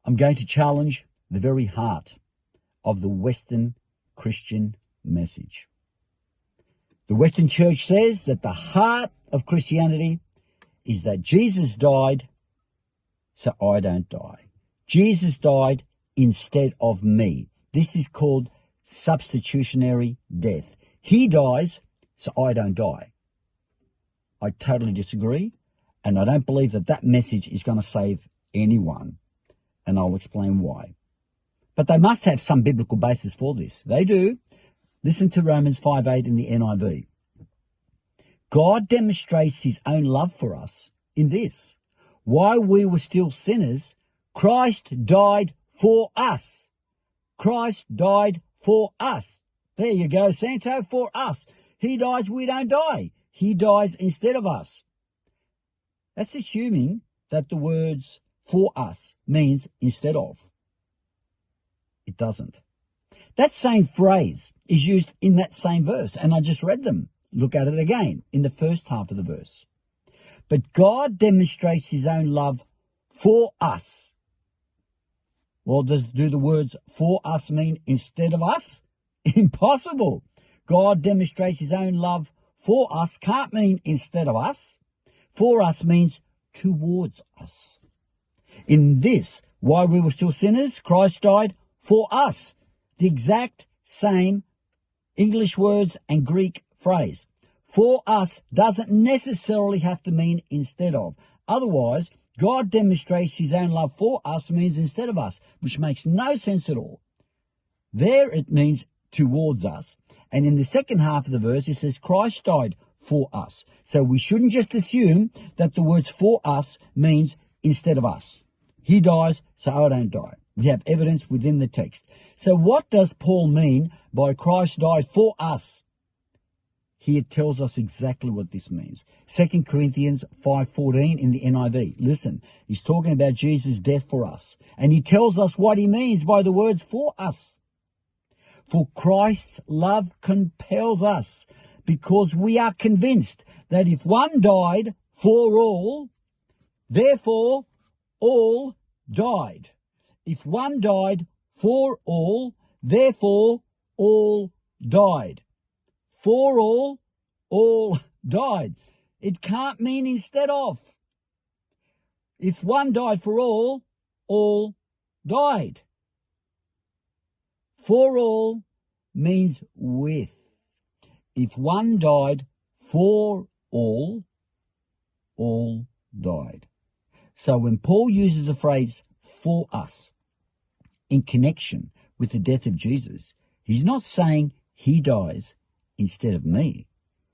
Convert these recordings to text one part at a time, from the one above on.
I'm going to challenge the very heart of the Western Christian message. The Western Church says that the heart of Christianity is that Jesus died so I don't die. Jesus died instead of me. This is called substitutionary death. He dies so I don't die. I totally disagree, and I don't believe that that message is going to save anyone, and I'll explain why. But they must have some biblical basis for this. They do. Listen to Romans 5:8 in the NIV. God demonstrates his own love for us in this: while we were still sinners, Christ died for us. Christ died for us. There you go, Santo, for us. He dies, we don't die. He dies instead of us. That's assuming that the words for us means instead of. It doesn't. That same phrase is used in that same verse, and I just read them. Look at it again in the first half of the verse. But God demonstrates his own love for us. Well, do the words for us mean instead of us? Impossible. God demonstrates his own love for us can't mean instead of us. For us means towards us. In this, while we were still sinners, Christ died for us. The exact same English words and Greek phrase. For us doesn't necessarily have to mean instead of. Otherwise, God demonstrates his own love for us means instead of us, which makes no sense at all. There it means towards us. And in the second half of the verse, it says Christ died for us. So we shouldn't just assume that the words for us means instead of us. He dies, so I don't die. We have evidence within the text. So what does Paul mean by Christ died for us? Here it tells us exactly what this means. 2 Corinthians 5:14 in the NIV. Listen, he's talking about Jesus' death for us. And he tells us what he means by the words for us. For Christ's love compels us, because we are convinced that if one died for all, therefore all died. If one died for all, therefore all died. For all died. It can't mean instead of. If one died for all died. For all means with. If one died for all died. So when Paul uses the phrase for us in connection with the death of Jesus, he's not saying he dies instead of me.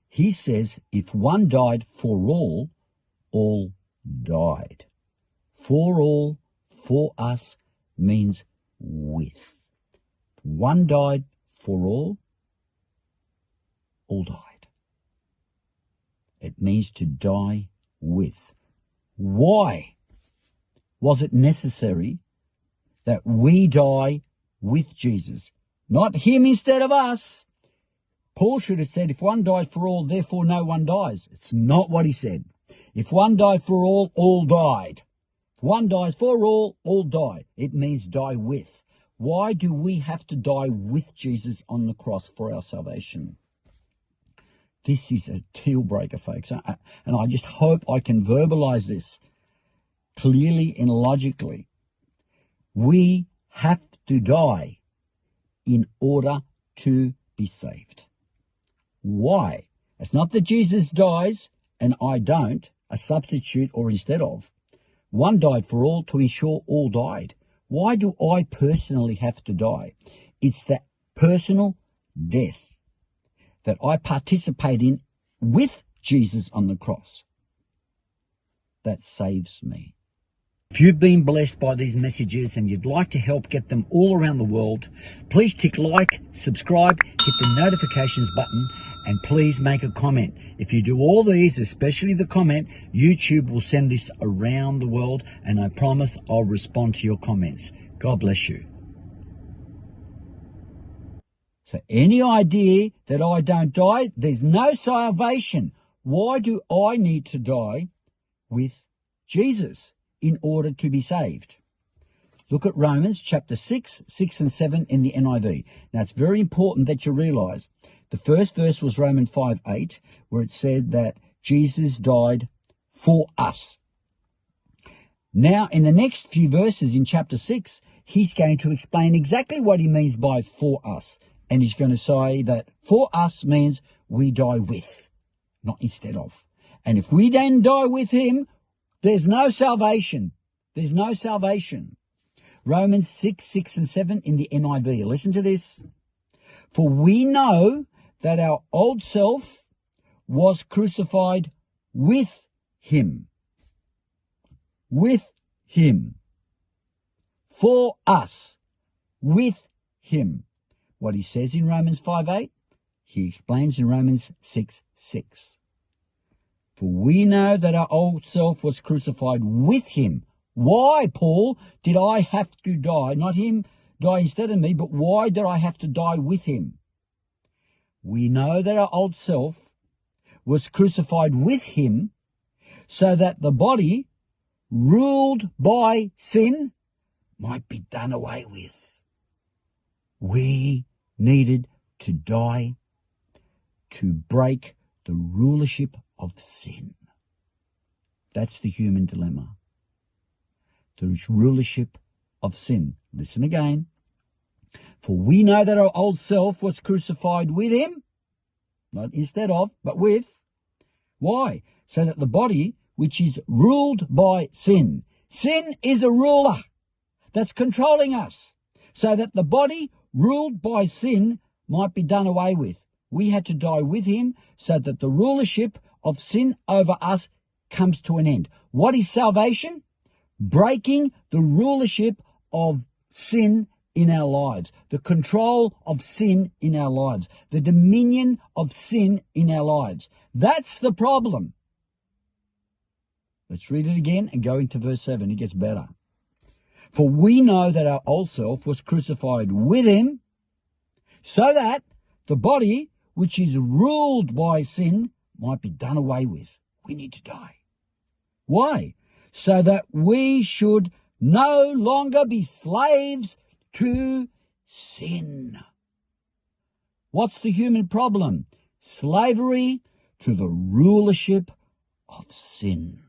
He says if one died for all died. For all, for us means with. One died for all died. It means to die with. Why was it necessary that we die with Jesus? Not him instead of us. Paul should have said, if one died for all, therefore no one dies. It's not what he said. If one died for all died. If one dies for all die. It means die with. Why do we have to die with Jesus on the cross for our salvation? This is a deal breaker, folks. And I just hope I can verbalize this clearly and logically. We have to die in order to be saved. Why? It's not that Jesus dies and I don't, a substitute or instead of. One died for all to ensure all died. Why do I personally have to die? It's the personal death that I participate in with Jesus on the cross that saves me. If you've been blessed by these messages and you'd like to help get them all around the world, please tick like, subscribe, hit the notifications button, and please make a comment. If you do all these, especially the comment, YouTube will send this around the world, and I promise I'll respond to your comments. God bless you. So any idea that I don't die, there's no salvation. Why do I need to die with Jesus in order to be saved? Look at Romans chapter 6, 6 and 7 in the NIV. Now, it's very important that you realize the first verse was Romans 5, 8, where it said that Jesus died for us. Now, in the next few verses in chapter 6, he's going to explain exactly what he means by for us. And he's going to say that for us means we die with, not instead of. And if we then die with him, there's no salvation. There's no salvation. Romans 6, 6 and 7 in the NIV. Listen to this. For we know that our old self was crucified with him. With him. For us. With him. What he says in Romans 5, 8, he explains in Romans 6, 6. For we know that our old self was crucified with him. Why, Paul, did I have to die? Not him die instead of me, but why did I have to die with him? We know that our old self was crucified with him so that the body, ruled by sin, might be done away with. We needed to die to break the rulership of sin. That's the human dilemma. The rulership of sin. Listen again. For we know that our old self was crucified with him, not instead of, but with. Why? So that the body, which is ruled by sin. Sin is the ruler that's controlling us. So that the body ruled by sin might be done away with. We had to die with him so that the rulership of sin over us comes to an end. What is salvation? Breaking the rulership of sin in our lives, the control of sin in our lives, the dominion of sin in our lives. That's the problem. Let's read it again and go into verse 7. It gets better. For we know that our old self was crucified with him so that the body, which is ruled by sin, might be done away with. We need to die. Why? So that we should no longer be slaves to sin. What's the human problem? Slavery to the rulership of sin.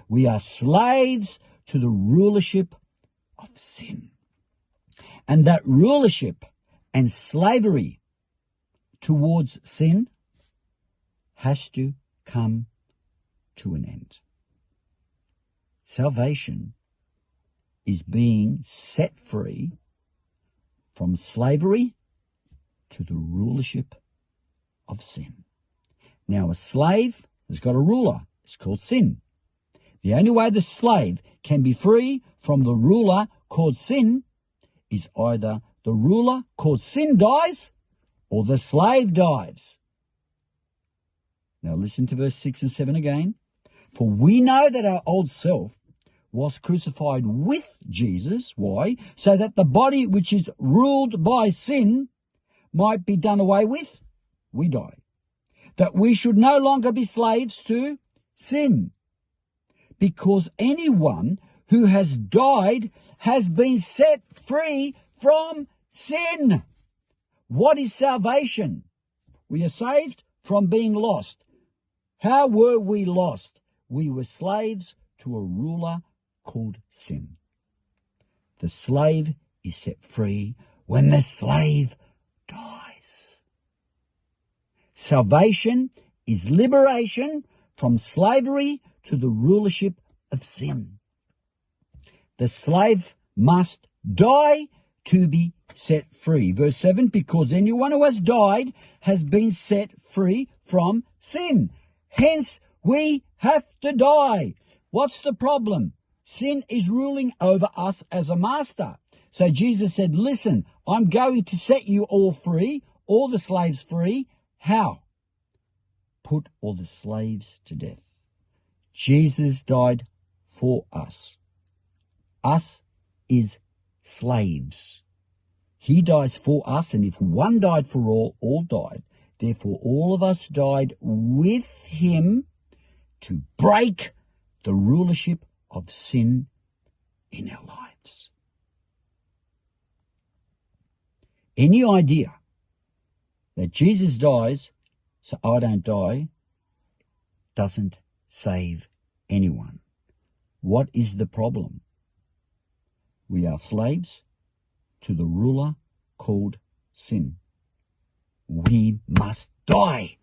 We are slaves to the rulership of sin. And that rulership and slavery towards sin has to come to an end. Salvation is being set free from slavery to the rulership of sin. Now, a slave has got a ruler. It's called sin. The only way the slave can be free from the ruler called sin is either the ruler called sin dies or the slave dies. Now listen to verse 6 and 7 again. For we know that our old self was crucified with Jesus. Why? So that the body which is ruled by sin might be done away with. We die. That we should no longer be slaves to sin. Because anyone who has died has been set free from sin. What is salvation? We are saved from being lost. How were we lost? We were slaves to a ruler called sin. The slave is set free when the slave dies. Salvation is liberation from slavery to the rulership of sin. The slave must die to be set free. Verse 7, because anyone who has died has been set free from sin. Hence, we have to die. What's the problem? Sin is ruling over us as a master. So Jesus said, listen, I'm going to set you all free, all the slaves free. How? Put all the slaves to death. Jesus died for us. Us is slaves. He dies for us, and if one died for all died. Therefore, all of us died with him to break the rulership of sin in our lives. Any idea that Jesus dies so I don't die doesn't save anyone. What is the problem? We are slaves to the ruler called sin. We must die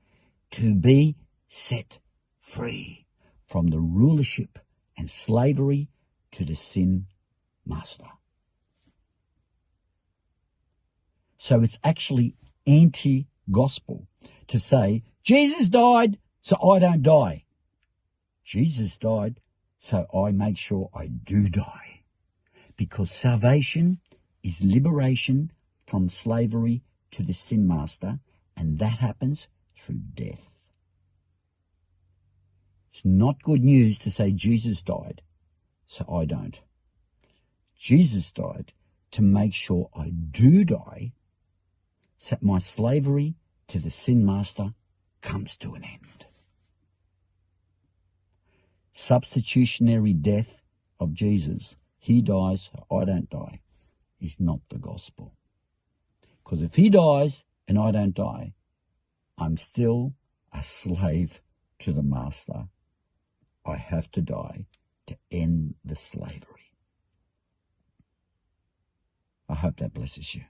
to be set free from the rulership and slavery to the sin master. So it's actually anti-gospel to say, Jesus died so I don't die. Jesus died so I make sure I do die. Because salvation is liberation from slavery to the sin master, and that happens through death. It's not good news to say Jesus died so I don't. Jesus died to make sure I do die, so that my slavery to the sin master comes to an end. Substitutionary death of Jesus, he dies, I don't die, is not the gospel. Because if he dies and I don't die, I'm still a slave to the master. I have to die to end the slavery. I hope that blesses you.